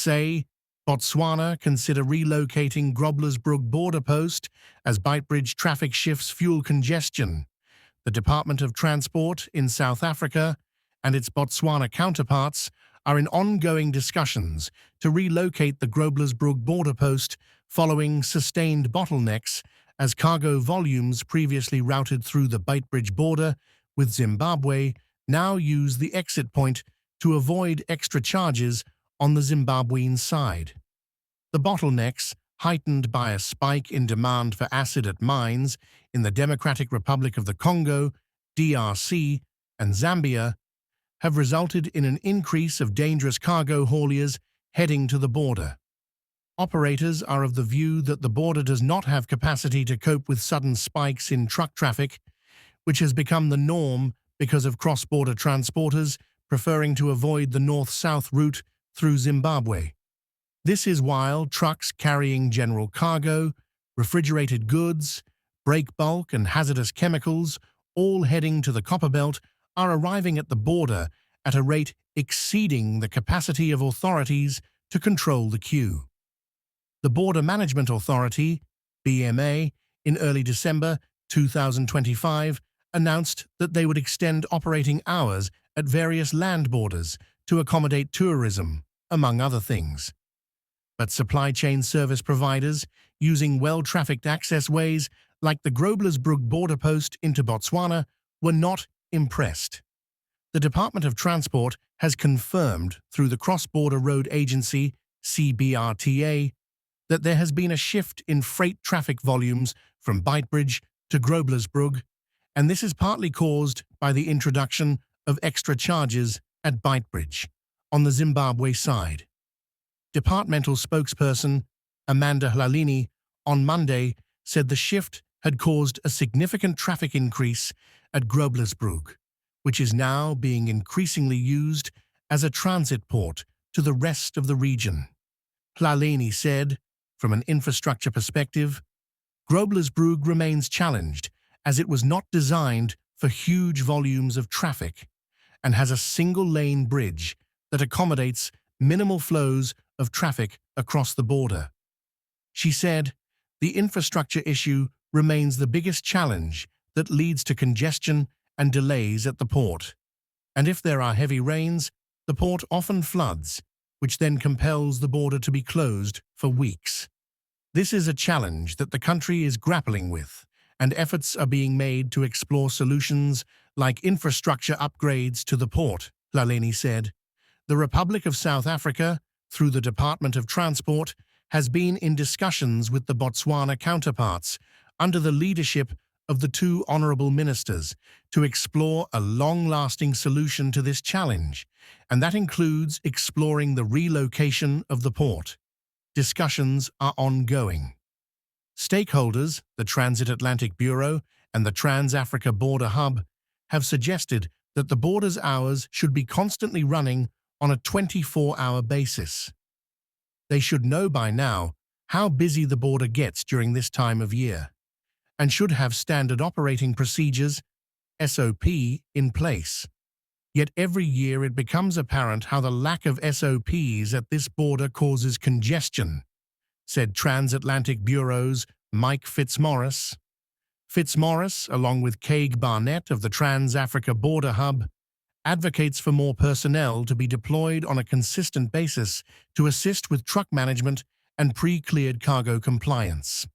say, Botswana consider relocating Groblersbrug border post as Beitbridge traffic shifts fuel congestion. The Department of Transport in South Africa and its Botswana counterparts are in ongoing discussions to relocate the Groblersbrug border post following sustained bottlenecks as cargo volumes previously routed through the Beitbridge border with Zimbabwe now use the exit point to avoid extra charges on the Zimbabwean side. The bottlenecks, heightened by a spike in demand for acid at mines in the Democratic Republic of the Congo, DRC, and Zambia, have resulted in an increase of dangerous cargo hauliers heading to the border. Operators are of the view that the border does not have capacity to cope with sudden spikes in truck traffic, which has become the norm because of cross-border transporters preferring to avoid the north-south route through Zimbabwe. This is while trucks carrying general cargo, refrigerated goods, break bulk and hazardous chemicals, all heading to the Copperbelt, are arriving at the border at a rate exceeding the capacity of authorities to control the queue. The Border Management Authority, BMA, in early December 2025, announced that they would extend operating hours at various land borders to accommodate tourism, among other things. But supply chain service providers using well-trafficked access ways like the Groblersbrug border post into Botswana were not impressed. The Department of Transport has confirmed through the Cross-Border Road Agency, CBRTA, that there has been a shift in freight traffic volumes from Beitbridge to Groblersbrug, and this is partly caused by the introduction of extra charges at Beitbridge on the Zimbabwe side. Departmental spokesperson Amanda Hlalini on Monday said the shift had caused a significant traffic increase at Groblersbrug, which is now being increasingly used as a transit port to the rest of the region. Hlalini said, from an infrastructure perspective, Groblersbrug remains challenged as it was not designed for huge volumes of traffic and has a single-lane bridge that accommodates minimal flows of traffic across the border. She said, the infrastructure issue remains the biggest challenge that leads to congestion and delays at the port. And if there are heavy rains, the port often floods, which then compels the border to be closed for weeks. This is a challenge that the country is grappling with, and efforts are being made to explore solutions like infrastructure upgrades to the port, Hlalini said. The Republic of South Africa, through the Department of Transport, has been in discussions with the Botswana counterparts under the leadership of the two honourable ministers to explore a long-lasting solution to this challenge, and that includes exploring the relocation of the port. Discussions are ongoing. Stakeholders, the Transatlantic Bureau and the Trans-Africa Border Hub, have suggested that the border's hours should be constantly running on a 24-hour basis. They should know by now how busy the border gets during this time of year, and should have standard operating procedures, SOP, in place. Yet every year it becomes apparent how the lack of SOPs at this border causes congestion, said Transatlantic Bureau's Mike Fitzmaurice. Fitzmaurice, along with Craig Barnett of the Trans-Africa Border Hub, advocates for more personnel to be deployed on a consistent basis to assist with truck management and pre-cleared cargo compliance.